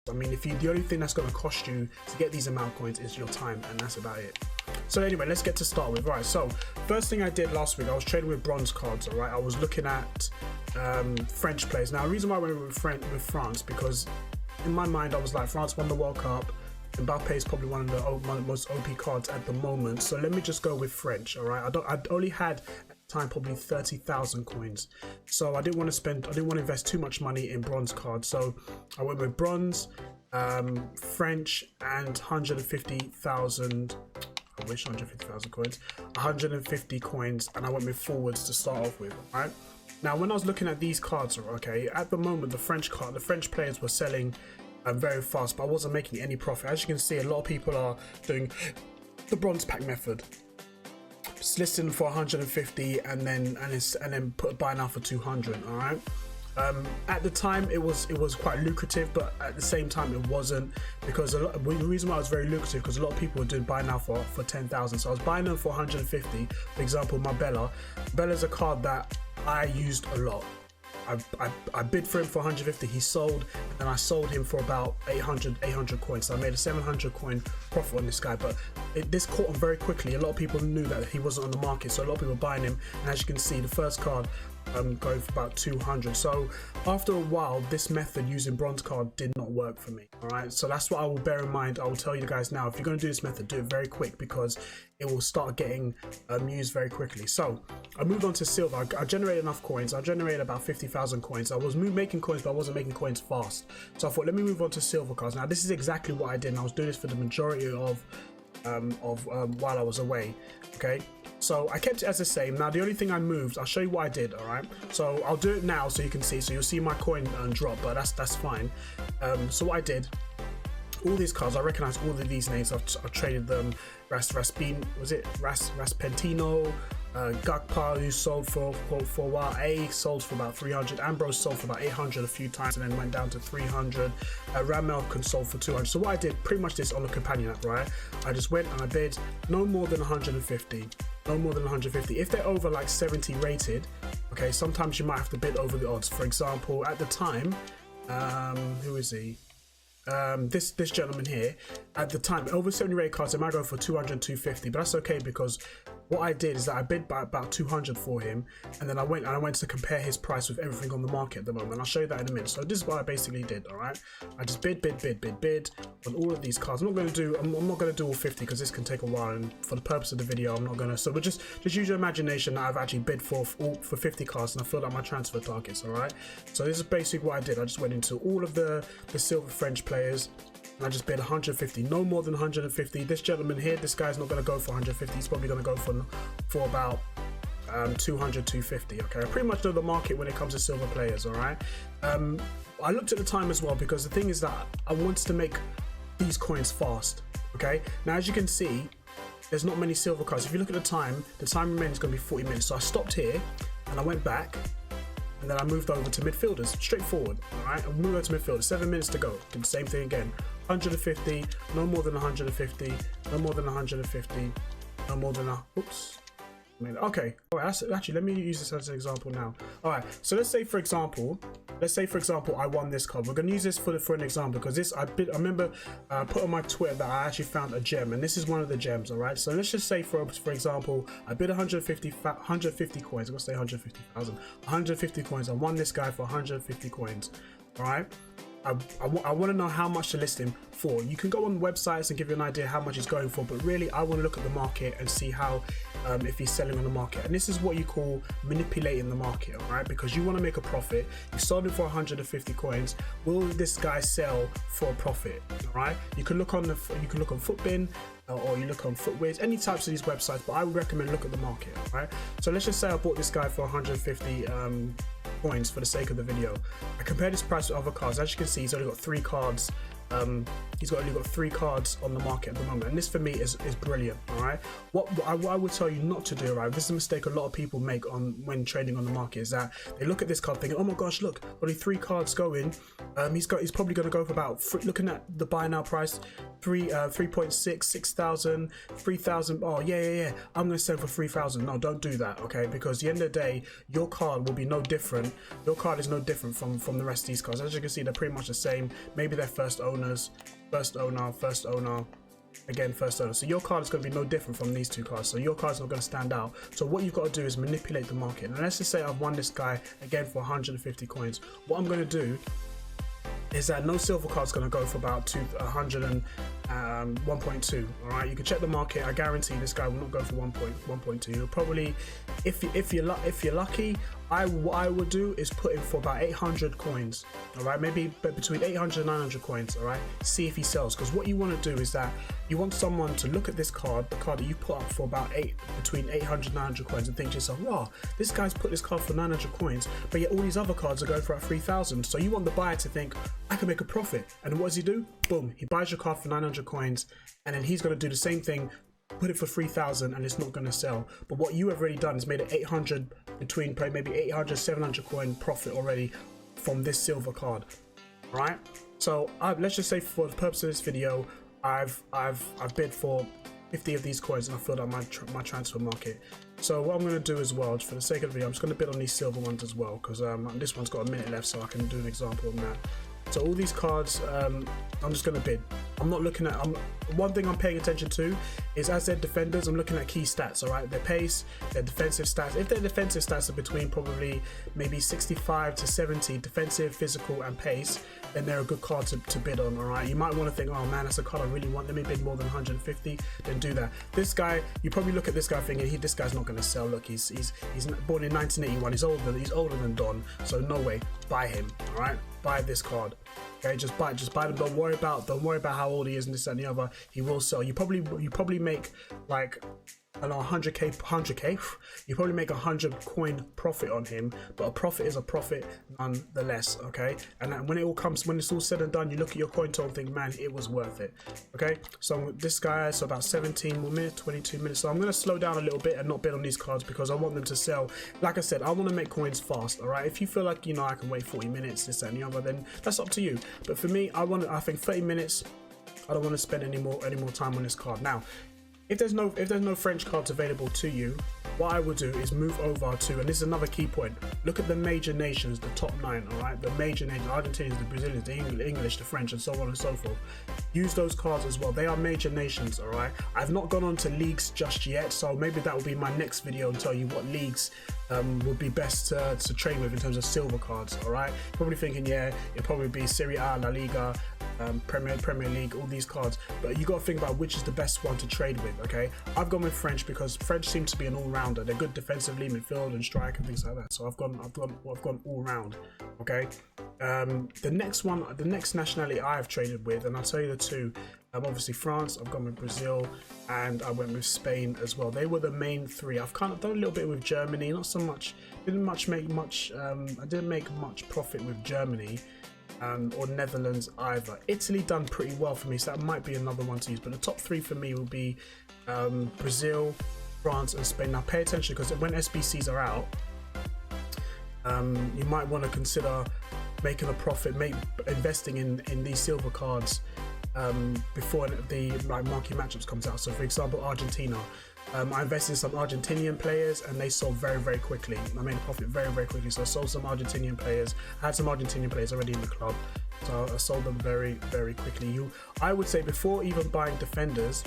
I mean, the only thing that's going to cost you to get these amount of coins is your time, and that's about it. So anyway, let's get to start with. Right, so first thing I did last week, I was trading with bronze cards. All right, I was looking at French players. Now, the reason why I went with France, because in my mind I was like, France won the World Cup. Mbappe is probably one of the most OP cards at the moment. So let me just go with French. All right, I only had at the time probably 30,000 coins, so I didn't want to invest too much money in bronze cards. So I went with bronze, French, and 150,000. I wish 150,000 coins, 150 coins, and I went with forwards to start off with. All right. Now, when I was looking at these cards, okay, at the moment the French players were selling very fast, but I wasn't making any profit. As you can see, a lot of people are doing the bronze pack method. It's listing for 150 and then put a buy now for 200. All right. At the time it was quite lucrative, but at the same time it wasn't, because the reason why it was very lucrative, because a lot of people were doing buy now for 10,000. So I was buying them for 150. For example, my Bella's a card that I used a lot. I bid for him for 150, he sold, and I sold him for about 800 coins. So I made a 700 coin profit on this guy, but this caught on very quickly. A lot of people knew that he wasn't on the market, so a lot of people were buying him, and as you can see, the first card going for about 200. So after a while, this method using bronze card did not work for me. All right, so that's what I will bear in mind. I will tell you guys now, if you're going to do this method, do it very quick, because it will start getting used very quickly. So I moved on to silver. I generated enough coins. I generated about 50,000 coins. I was making coins, but I wasn't making coins fast, so I thought, let me move on to silver cards. Now this is exactly what I did, and I was doing this for the majority of while I was away. Okay, so I kept it as the same. Now the only thing I moved, I'll show you what I did. All right, so I'll do it now so you can see. So you'll see my coin drop, but that's fine. So what I did, all these cards, I recognize all of these names. I've traded them. Raspentino, Gakpa, who sold for a while. A sold for about 300. Ambrose sold for about 800 a few times, and then went down to 300. Ramel sold for 200. So what I did, pretty much this on the companion app, right? I just went and I bid no more than 150. No more than 150. If they're over like 70 rated, okay, sometimes you might have to bid over the odds. For example, at the time, who is he? This gentleman here, at the time, over 70 rated cards, they might go for 200, 250, but that's okay, because what I did is that I bid by about 200 for him, and then I went to compare his price with everything on the market at the moment. I'll show you that in a minute. So this is what I basically did. All right, I just bid on all of these cards. I'm not going to do all 50, because this can take a while, and for the purpose of the video, I'm not going to. So we'll just use your imagination that I've actually bid for 50 cards, and I filled out my transfer targets. All right, so this is basically what I did. I just went into all of the silver French players, and I just bid 150, no more than 150. This gentleman here, this guy's not going to go for 150. He's probably going to go for about 200, 250. Okay, I pretty much know the market when it comes to silver players. All right, I looked at the time as well, because the thing is that I wanted to make these coins fast. Okay, now as you can see, there's not many silver cards. If you look at the time remaining is going to be 40 minutes. So I stopped here and I went back, and then I moved over to midfielders, straightforward. All right, I moved over to midfielders. 7 minutes to go. Did the same thing again. 150, no more than 150, no more than 150, no more than oops. Okay, all right, actually, let me use this as an example now. All right, so let's say for example I won this card. We're going to use this for an example, because this I remember put on my Twitter that I actually found a gem, and this is one of the gems. All right, so let's just say for example I bid 150 coins. I'm gonna say 150,000, 150 coins. I won this guy for 150 coins. All right, I want to know how much to list him for. You can go on websites and give you an idea how much he's going for, but really I want to look at the market and see how if he's selling on the market. And this is what you call manipulating the market, all right? Because you want to make a profit. You sold him for 150 coins. Will this guy sell for a profit? All right, you can look on Footbin, or you look on Footwiz, any types of these websites, but I would recommend look at the market. All right, so let's just say I bought this guy for 150 coins for the sake of the video. I compared his price with other cards. As you can see, he's only got 3 cards. He's only got 3 cards on the market at the moment, and this for me is brilliant. All right, what I would tell you not to do, right? This is a mistake a lot of people make when trading on the market, is that they look at this card thinking, oh my gosh, look, only 3 cards going. He's probably going to go for about, looking at the buy now price, 3.6, 6,000, 3,000. Oh yeah, I'm going to sell for 3,000. No, don't do that, okay? Because at the end of the day, your card will be no different. Your card is no different from the rest of these cards. As you can see, they're pretty much the same. Maybe they're first owners, owners, first owner, again first owner. So your card is going to be no different from these two cards, so your card's not going to stand out. So what you've got to do is manipulate the market. And let's just say I've won this guy again for 150 coins. What I'm going to do is that no silver card's going to go for about 1.2. All right, you can check the market. I guarantee this guy will not go for 1.2. You'll probably, if you're lucky, what I would do is put him for about 800 coins. All right, maybe between 800 and 900 coins. All right, see if he sells, because what you want to do is that you want someone to look at this card, the card that you put up for about between 800 and 900 coins, and think to yourself, wow, this guy's put this card for 900 coins, but yet all these other cards are going for 3,000. So you want the buyer to think, I can make a profit. And what does he do? Boom, he buys your card for 900 coins, and then he's going to do the same thing, put it for 3,000, and it's not going to sell. But what you have already done is made it 800, between maybe 800 700 coin profit already from this silver card. Right, so let's just say for the purpose of this video, I've bid for 50 of these coins and I filled out my transfer market. So what I'm going to do as well, just for the sake of the video, I'm just going to bid on these silver ones as well, because this one's got a minute left, so I can do an example on that. So all these cards, I'm just going to bid. I'm not looking at, one thing I'm paying attention to is, as they're defenders, I'm looking at key stats, all right? Their pace, their defensive stats. If their defensive stats are between probably maybe 65 to 70, defensive, physical, and pace, then they're a good card to bid on, all right? You might want to think, oh man, that's a card I really want. Let me bid more than 150, then do that. This guy, you probably look at this guy thinking, this guy's not going to sell. Look, he's born in 1981. He's older than Don, so no way. Buy him, all right? Buy this card. Okay, just buy them. Don't worry about how old he is and this and the other. He will sell. You probably make like, I don't know, 100k. You probably make 100 coin profit on him, but a profit is a profit nonetheless. Okay, and then when it's all said and done, you look at your coin total and think, man, it was worth it. Okay, so this guy, so about 17 more minutes, 22 minutes. So I'm gonna slow down a little bit and not bid on these cards because I want them to sell. Like I said, I want to make coins fast. All right, if you feel like, you know, I can wait 40 minutes, this and the other, then that's up to you. But for me, I think 30 minutes. I don't want to spend any more time on this card. Now, if there's no French cards available to you, what I would do is move over to, and this is another key point, look at the major nations, the top 9, all right? The major nations, the Argentinians, the Brazilians, the English, the French, and so on and so forth. Use those cards as well. They are major nations, all right? I've not gone on to leagues just yet, so maybe that will be my next video and tell you what leagues would be best to trade with in terms of silver cards, all right? Probably thinking, yeah, it'll probably be Serie A, La Liga, Premier League, all these cards, but you got to think about which is the best one to trade with. Okay, I've gone with French because French seem to be an all-rounder. They're good defensively, midfield and strike and things like that. So I've gone all round. Okay, the next nationality I have traded with, and I'll tell you the two. Obviously France, I've gone with Brazil, and I went with Spain as well. They were the main three. I've kind of done a little bit with Germany, not so much. I didn't make much profit with Germany. Or Netherlands either. Italy done pretty well for me, so that might be another one to use, but the top 3 for me will be Brazil, France and Spain. Now pay attention, because when SBCs are out, you might want to consider making a profit, investing in these silver cards before the marquee matchups comes out. So for example, Argentina, I invested in some Argentinian players and they sold very, very quickly. I made a profit very, very quickly. So I sold some Argentinian players. I had some Argentinian players already in the club, so I sold them very, very quickly. I would say before even buying defenders,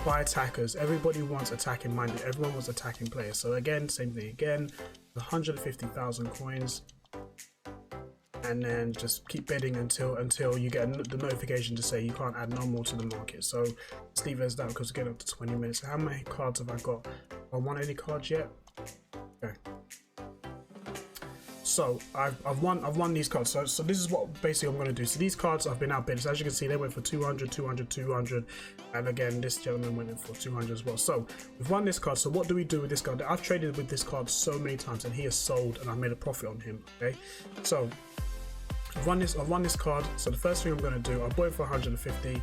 buy attackers. Everybody wants attacking minded. Everyone wants attacking players. So again, same thing again, 150,000 coins. And then just keep bidding until you get the notification to say you can't add no more to the market. So let's leave it as that, because we're getting up to 20 minutes. How many cards have I got? Have I won any cards yet? Okay. So I've won these cards. So this is what basically I'm going to do. So these cards I've been outbid. So as you can see, they went for 200, 200, 200, and again this gentleman went in for 200 as well. So we've won this card. So what do we do with this card? I've traded with this card so many times, and he has sold, and I've made a profit on him. Okay, so I've won this card. So the first thing I'm going to do, I bought it for 150.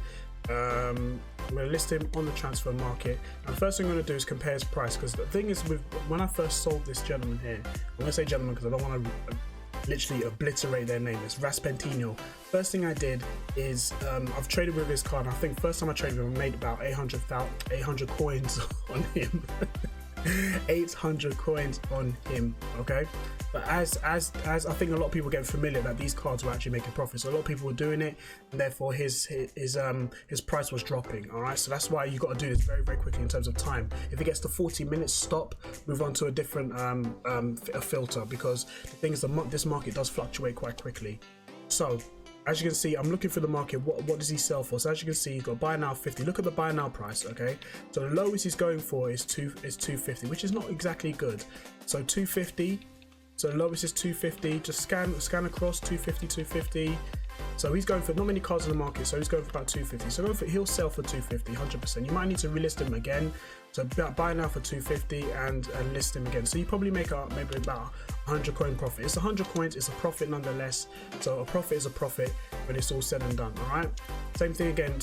I'm going to list him on the transfer market, and the first thing I'm going to do is compare his price, because the thing is, when I first sold this gentleman here, I'm going to say gentleman because I don't want to literally obliterate their name. It's Raspentino. First thing I did is I've traded with his card. I think first time I traded with him, I made about 800 coins on him. 800 coins on him. Okay, but as I think a lot of people get familiar that these cards were actually making profits, so a lot of people were doing it, and therefore his price was dropping. All right, so that's why you got to do this very quickly in terms of time. If it gets to 40 minutes, stop, move on to a different a filter, because the thing is, this market does fluctuate quite quickly. So as you can see, I'm looking for the market. What does he sell for? So as you can see, he's got buy now 50. Look at the buy now price. Okay, so the lowest he's going for is 250, which is not exactly good. So 250. So the lowest is 250. Just scan across 250, 250. So he's going for not many cards in the market, so he's going for about 250. So he'll sell for 250, 100%. You might need to relist him again. So buy now for 250 and list him again. So you probably make maybe about 100 coin profit. It's 100 coins, it's a profit nonetheless. So a profit is a profit when it's all said and done. All right. Same thing again.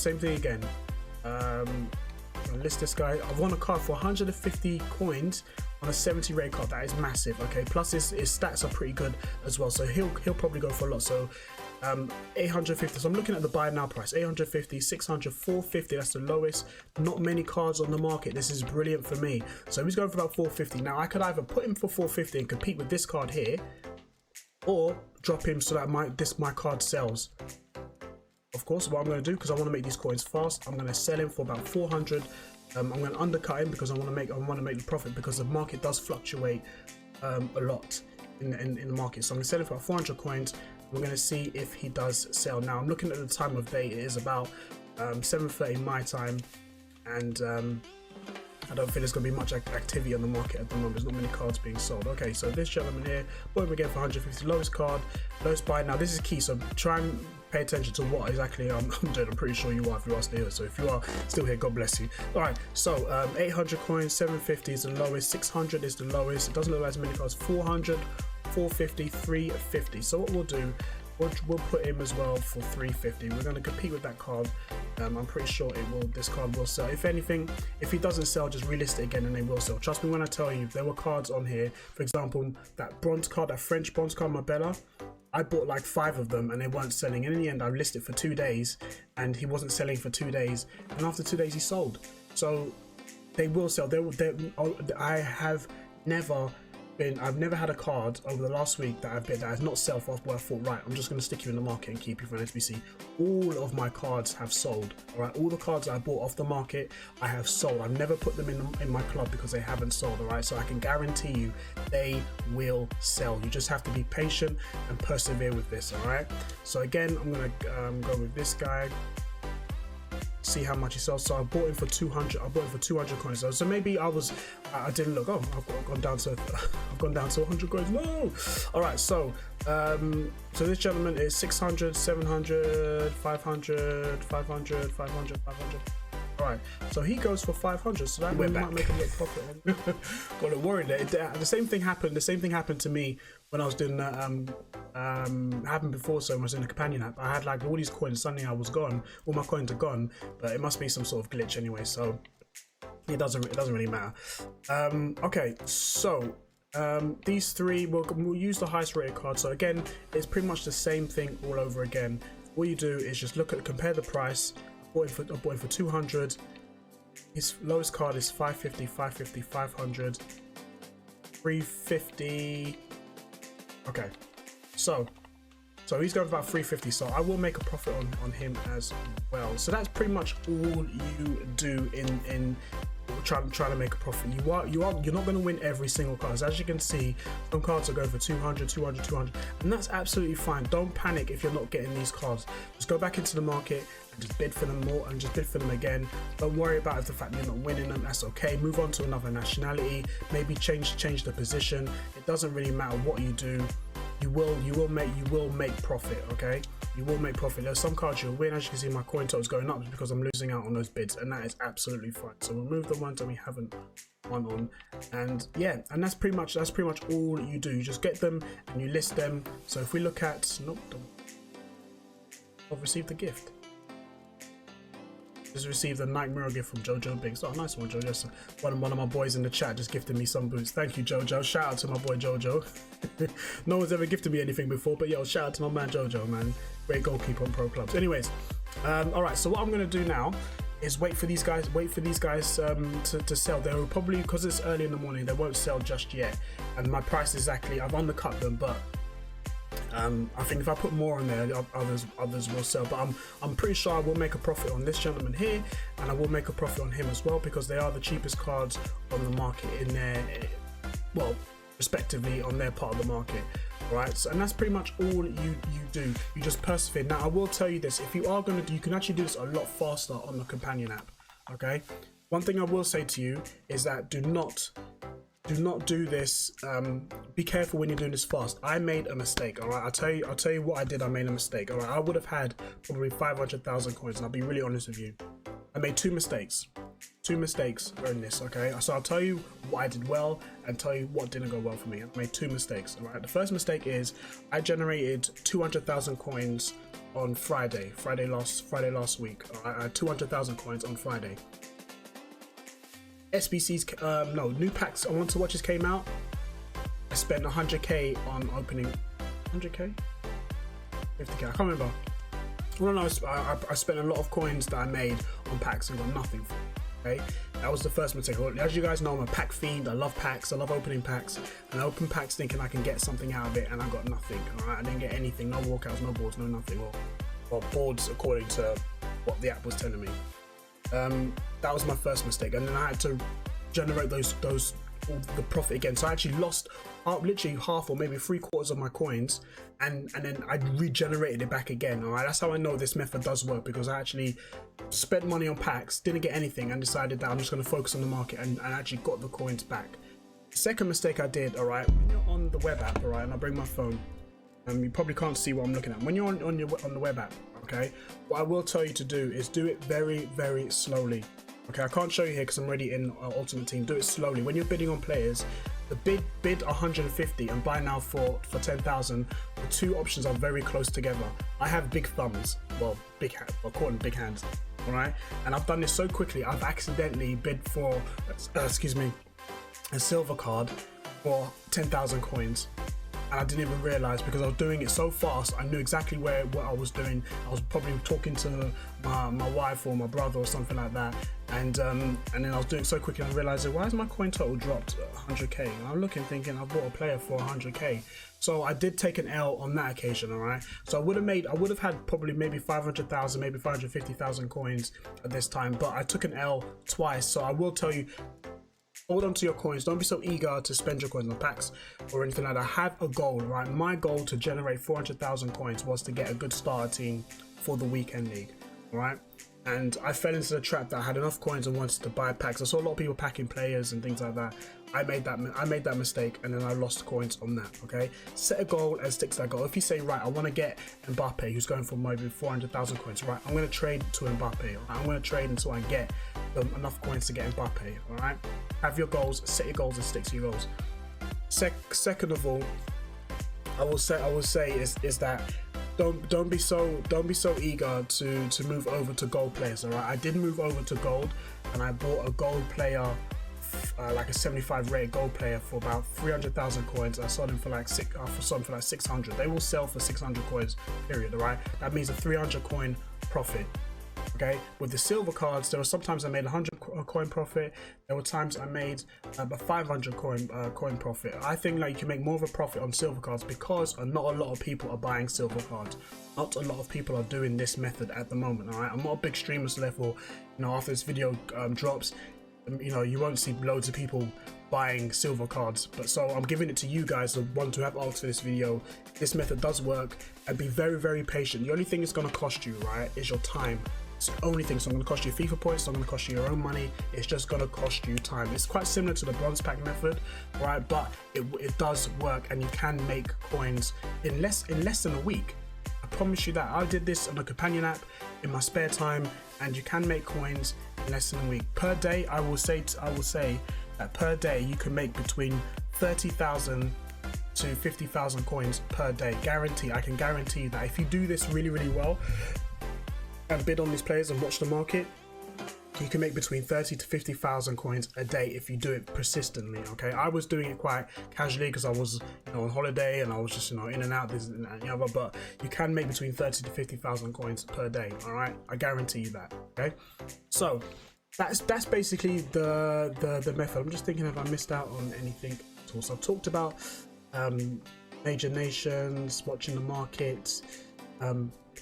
List this guy. I've won a card for 150 coins on a 70 rate card. That is massive. Okay, plus his stats are pretty good as well, so he'll probably go for a lot. So 850. So I'm looking at the buy now price: 850, 600, 450. That's the lowest. Not many cards on the market. This is brilliant for me. So he's going for about 450. Now I could either put him for 450 and compete with this card here, or drop him so that my card sells. Of course, what I'm going to do, because I want to make these coins fast, I'm going to sell him for about 400. I'm going to undercut him because I want to make the profit, because the market does fluctuate a lot in the market. So I'm going to sell him for about 400 coins. We're going to see if he does sell. Now I'm looking at the time of day. It is about 7:30 my time, and I don't think there's going to be much activity on the market at the moment. There's not many cards being sold. Okay, so this gentleman here, bought him again for 150. Lowest card, lowest buy. Now this is key, so try and pay attention to what exactly I'm doing. I'm pretty sure you are if you are still here. So if you are still here, God bless you. All right, so 800 coins, 750 is the lowest, 600 is the lowest. It doesn't look like as many cards. 400, 450, 350. So what we'll do, we'll put him as well for 350. We're going to compete with that card. I'm pretty sure this card will sell. If anything, if he doesn't sell, just relist it again and they will sell. Trust me when I tell you, there were cards on here, for example, that bronze card, that French bronze card, Marbella. I bought like 5 of them and they weren't selling, and in the end I listed for 2 days and he wasn't selling for 2 days, and after 2 days he sold. So they will sell. I've never had a card over the last week that I've bid that has not sold off where I thought, right, I'm just going to stick you in the market and keep you for an SBC. All of my cards have sold. All right, all the cards I bought off the market, I have sold. I've never put them in my club because they haven't sold. All right, so I can guarantee you they will sell. You just have to be patient and persevere with this. All right, so again, I'm going to go with this guy. See how much he sells. So I bought him for 200. I bought him for 200 coins. So maybe I didn't look. Oh, I've gone down to 100 coins. No. All right. So so this gentleman is 600, 700, 500, 500, 500, 500. All right. So he goes for 500. So that might make a little profit. Got a worry there. The same thing happened. The same thing happened to me when I was doing that. Happened before. So when I was in the companion app, I had like all these coins. Suddenly I was gone. All my coins are gone. But it must be some sort of glitch anyway. So it doesn't really matter. Okay. So these three, we'll use the highest rated card. So again, it's pretty much the same thing all over again. All you do is just compare the price. I bought him for 200. His lowest card is 550, 550, 500, 350. Okay, so he's going for about 350. So I will make a profit on him as well. So that's pretty much all you do in trying to make a profit. You're not going to win every single card. As you can see, some cards are going for 200, 200, 200, and that's absolutely fine. Don't panic if you're not getting these cards. Just go back into the market and just bid for them more and just bid for them again. Don't worry about the fact that you're not winning them. That's okay. Move on to another nationality. Maybe change the position. It doesn't really matter what you do. You will make profit. Okay, you will make profit. There's some cards you'll win. As you can see, my coin total is going up because I'm losing out on those bids, and that is absolutely fine. So remove the ones that we haven't won on, and yeah, and that's pretty much all you do. You just get them and you list them. So if we look at, I've received the gift. Just received a Nike Mirror gift from Jojo Biggs. Oh, nice one, Jojo. One of my boys in the chat just gifted me some boots. Thank you, Jojo. Shout out to my boy Jojo. No one's ever gifted me anything before, but yo, shout out to my man Jojo, man. Great goalkeeper on pro clubs. Anyways, all right. So what I'm gonna do now is wait for these guys to sell. They will probably, because it's early in the morning, they won't sell just yet, and my price is actually, I've undercut them, but I think if I put more on there, others will sell. But I'm pretty sure I will make a profit on this gentleman here, and I will make a profit on him as well, because they are the cheapest cards on the market in their, well, respectively on their part of the market. Right, so, and that's pretty much all you do. You just persevere. Now I will tell you this, if you are going to do, you can actually do this a lot faster on the companion app. Okay, one thing I will say to you is that do not do this. Be careful when you're doing this fast. I made a mistake. All right, I'll tell you what I did. I made a mistake. All right, I would have had probably 500,000 coins, and I'll be really honest with you. I made two mistakes in this. Okay, so I'll tell you what I did well and tell you what didn't go well for me. I made two mistakes. All right, the first mistake is I generated 200,000 coins on Friday last week. All right, I had 200,000 coins on Friday. SBCs, no, new packs, I Want to Watches came out. I spent 100k on opening 100k, 50k, I can't remember. Well, no, I spent a lot of coins that I made on packs and got nothing for it. Okay, that was the first mistake. As you guys know, I'm a pack fiend. I love packs. I love opening packs, and I open packs thinking I can get something out of it, and I got nothing. All right, I didn't get anything. No walkouts, no boards, no nothing. Or boards according to what the app was telling me. That was my first mistake, and then I had to generate the profit again. So I actually lost literally half or maybe 3/4 of my coins, and then I regenerated it back again. All right, that's how I know this method does work, because I actually spent money on packs, didn't get anything, and decided that I'm just going to focus on the market, and actually got the coins back. The second mistake I did, all right, when you're on the web app, all right, and I bring my phone, you probably can't see what I'm looking at. When you're on the web app, okay, what I will tell you to do is do it very, very slowly. Okay, I can't show you here because I'm already in Ultimate Team. Do it slowly. When you're bidding on players, the bid 150 and buy now for 10,000. The two options are very close together. I have big thumbs, well, I'll call them big hands. All right, and I've done this so quickly. I've accidentally bid for, a silver card for 10,000 coins. And I didn't even realize, because I was doing it so fast. I knew exactly what I was doing. I was probably talking to my wife or my brother or something like that, and then I was doing it so quickly, and I realized, why is my coin total dropped 100k? And I'm looking, thinking I bought a player for 100k. So I did take an L on that occasion. All right, so I would have had probably maybe 500,000, maybe 550,000 coins at this time, but I took an L twice. So I will tell you, hold on to your coins. Don't be so eager to spend your coins on packs or anything like that. Have a goal, right? My goal to generate 400,000 coins was to get a good starter team for the weekend league, right? And I fell into the trap that I had enough coins and wanted to buy packs. I saw a lot of people packing players and things like that. I made that mistake, and then I lost coins on that. Okay, set a goal and stick to that goal. If you say, right, I want to get Mbappe, who's going for maybe 400,000 coins, right? I'm going to trade to Mbappe. Right? I'm going to trade until I get enough coins to get Mbappe. All right, have your goals, set your goals, and stick to your goals. Second of all, I will say is that don't be so eager to move over to gold players. All right, I did move over to gold, and I bought a gold player, like a 75 rated gold player, for about 300,000 coins. I sold him for like 600. They will sell for 600 coins, period. All right, that means a 300 coin profit. Okay, with the silver cards, there were sometimes I made 100 coin profit. There were times I made a 500 coin profit. I think like you can make more of a profit on silver cards, because not a lot of people are buying silver cards. Not a lot of people are doing this method at the moment. All right, I'm not a big streamer, so therefore, after this video drops, you won't see loads of people buying silver cards. But so I'm giving it to you guys, the ones who have asked for this video. This method does work, and be very, very patient. The only thing it's going to cost you, right, is your time. It's the only thing. So I'm going to cost you FIFA points. It's not going to cost you your own money. It's just going to cost you time. It's quite similar to the bronze pack method, right? But it does work, and you can make coins in less than a week. I promise you that. I did this on a companion app in my spare time, and you can make coins in less than a week. Per day, I will say that per day you can make between 30,000 to 50,000 coins per day. I can guarantee that if you do this really, really well and bid on these players and watch the market, you can make between 30 to 50,000 coins a day if you do it persistently. Okay, I was doing it quite casually because I was, on holiday and I was just, in and out this and that and the other. But you can make between 30 to 50,000 coins per day. All right, I guarantee you that. Okay, so that's basically the method. I'm just thinking if I missed out on anything at all. So I've talked about major nations, watching the markets,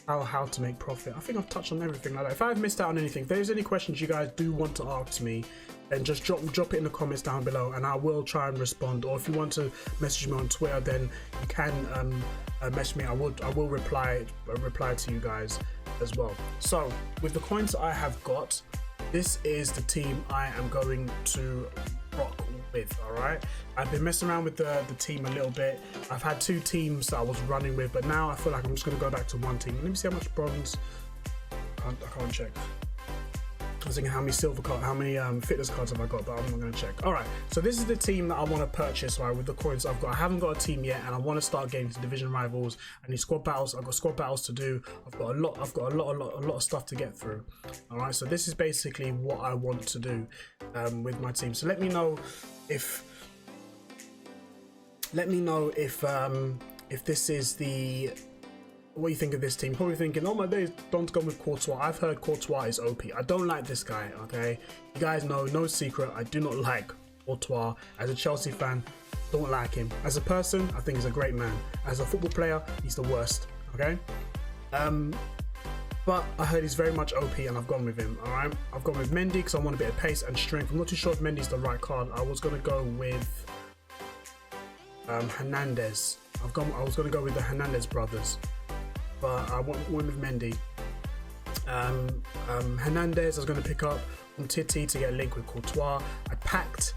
how to make profit. I think I've touched on everything like that. If I've missed out on anything, if there's any questions you guys do want to ask me, then just drop it in the comments down below and I will try and respond. Or if you want to message me on Twitter, then you can message me. I will reply to you guys as well. So with the coins I have got, this is the team I am going to rock with. All right, I've been messing around with the team a little bit. I've had 2 teams that I was running with, but now I feel like I'm just going to go back to 1 team. Let me see how much bronze. I can't check. I was thinking how many silver cards, how many fitness cards have I got, but I'm not going to check. All right, so this is the team that I want to purchase, right, with the coins I've got. I haven't got a team yet, and I want to start getting to division rivals. I need squad battles. I've got squad battles to do. I've got a lot of stuff to get through. All right, so this is basically what I want to do with my team. So let me know if this is the. What do you think of this team? Probably thinking, oh my days, don't go with Courtois. I've heard Courtois is OP. I don't like this guy, okay? You guys know, no secret, I do not like Courtois. As a Chelsea fan, don't like him. As a person, I think he's a great man. As a football player, he's the worst, okay? But I heard he's very much OP and I've gone with him, all right? I've gone with Mendy because I want a bit of pace and strength. I'm not too sure if Mendy's the right card. I was going to go with Hernandez. I was going to go with the Hernandez brothers, but I went with Mendy. Hernandez I was going to pick up on Titi to get a link with Courtois. I packed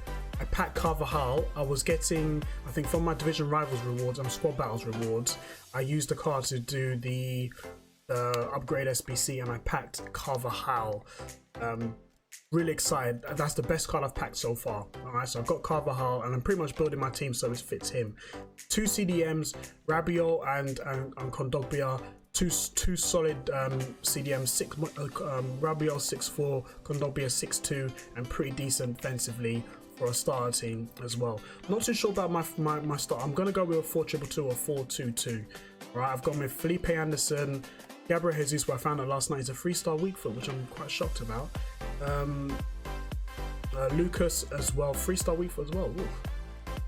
Carvajal. I was getting, I think from my division rivals rewards and squad battles rewards, I used the card to do the upgrade SBC and I packed Carvajal. Really excited. That's the best card I've packed so far. Alright, so I've got Carvajal and I'm pretty much building my team so it fits him. 2 CDMs, Rabiot and Kondogbia. Two solid CDMs, Rabiot 6'4", Kondogbia 6'2", and pretty decent defensively for a starter team as well. Not too sure about my start. I'm going to go with a 4-2-2 or 4-2-2. Alright, I've gone with Felipe Anderson, Gabriel Jesus, who I found out last night is a 3-star weak foot, which I'm quite shocked about. Lucas as well, 3-star weak foot as well. Ooh.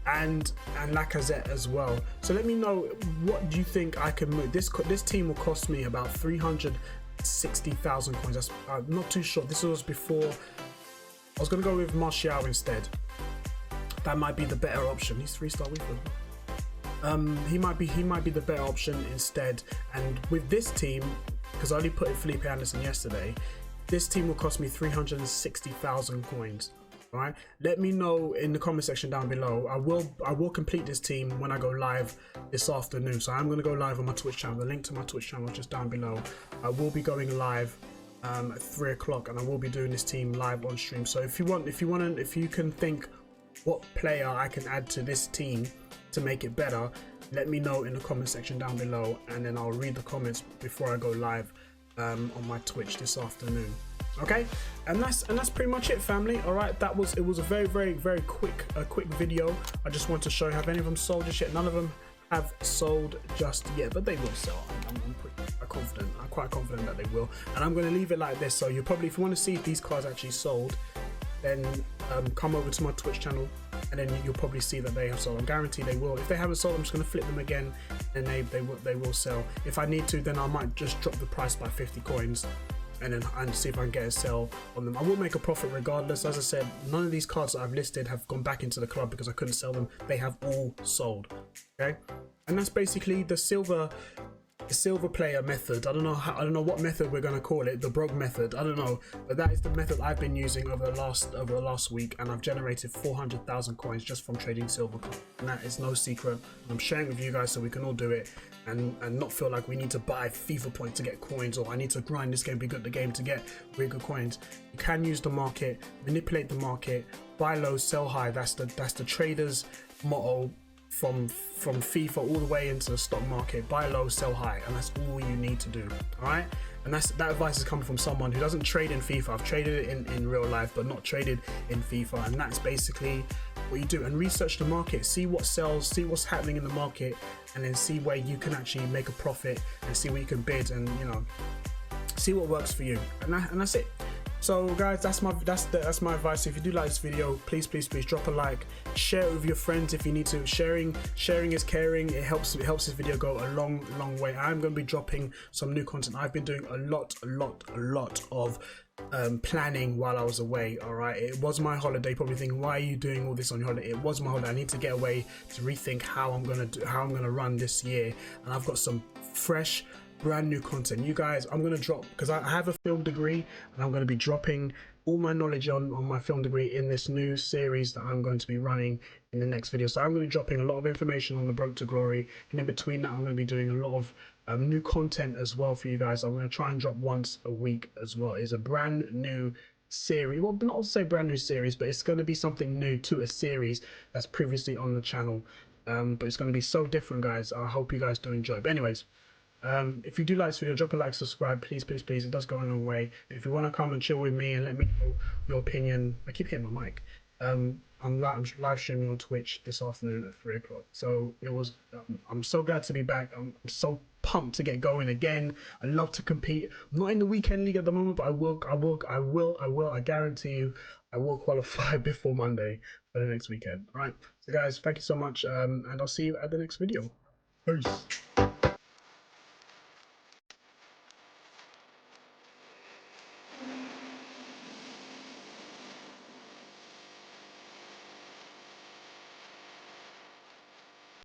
And Lacazette as well. So let me know, what do you think I can move? This team will cost me about 360,000 coins. That's, I'm not too sure. This was before. I was going to go with Martial instead. That might be the better option. He's 3-star weak foot. He might be the better option instead. And with this team, because I only put in Felipe Anderson yesterday, this team will cost me 360,000 coins. All right, let me know in the comment section down below. I will complete this team when I go live this afternoon. So I'm going to go live on my Twitch channel. The link to my Twitch channel is just down below. I will be going live at 3 o'clock, and I will be doing this team live on stream. So if you can think what player I can add to this team to make it better, let me know in the comment section down below, and then I'll read the comments before I go live on my Twitch this afternoon. Okay, and that's pretty much it, family. All right, it was a very quick video. I just want to show you, have any of them sold just yet? None of them have sold just yet, but they will sell. I'm quite confident that they will, and I'm going to leave it like this. So you probably, if you want to see if these cards actually sold, then come over to my Twitch channel, and then you'll probably see that they have sold. I guarantee they will. If they haven't sold, I'm just going to flip them again, and they will sell. If I need to, then I might just drop the price by 50 coins. And see if I can get a sell on them. I will make a profit regardless. As I said, none of these cards that I've listed have gone back into the club because I couldn't sell them. They have all sold. Okay, and that's basically the silver player method. I don't know what method we're gonna call it. The broke method. I don't know, but that is the method I've been using over the last week, and I've generated 400,000 coins just from trading silver cards. And that is no secret. I'm sharing with you guys so we can all do it, and not feel like we need to buy FIFA points to get coins, or I need to grind this game, be good at the game to get really good coins. You can use the market, manipulate the market, buy low, sell high. That's the trader's motto. From FIFA all the way into the stock market: buy low, sell high, and that's all you need to do. All right, And that advice is coming from someone who doesn't trade in FIFA. I've traded it in real life, but not traded in FIFA. And that's basically what you do. And research the market, see what sells, see what's happening in the market, and then see where you can actually make a profit and see where you can bid, and you know, see what works for you. And that's it. So guys, that's my advice. If you do like this video, please drop a like, share it with your friends if you need to. Sharing is caring. It helps this video go a long way. I'm going to be dropping some new content. I've been doing a lot of planning while I was away. All right, it was my holiday. Probably thinking, why are you doing all this on your holiday? It was my holiday. I need to get away to rethink how I'm gonna run this year, and I've got some fresh, brand new content. You guys, I'm gonna drop, because I have a film degree, and I'm gonna be dropping all my knowledge on my film degree in this new series that I'm going to be running in the next video. So I'm going to be dropping a lot of information on the Road to Glory, and in between that I'm going to be doing a lot of new content as well for you guys. I'm going to try and drop once a week as well. It's a brand new series, well, not to say brand new series, but it's going to be something new to a series that's previously on the channel, but it's going to be so different, guys. I hope you guys do enjoy. But anyways, if you do like this video, drop a like, subscribe, please. It does go a long way. If you want to come and chill with me and let me know your opinion, I keep hitting my mic. I'm live streaming on Twitch this afternoon at 3 o'clock. So I'm so glad to be back. I'm so pumped to get going again. I love to compete. I'm not in the weekend league at the moment, but I guarantee you, I will qualify before Monday for the next weekend. All right. So guys, thank you so much, and I'll see you at the next video. Peace.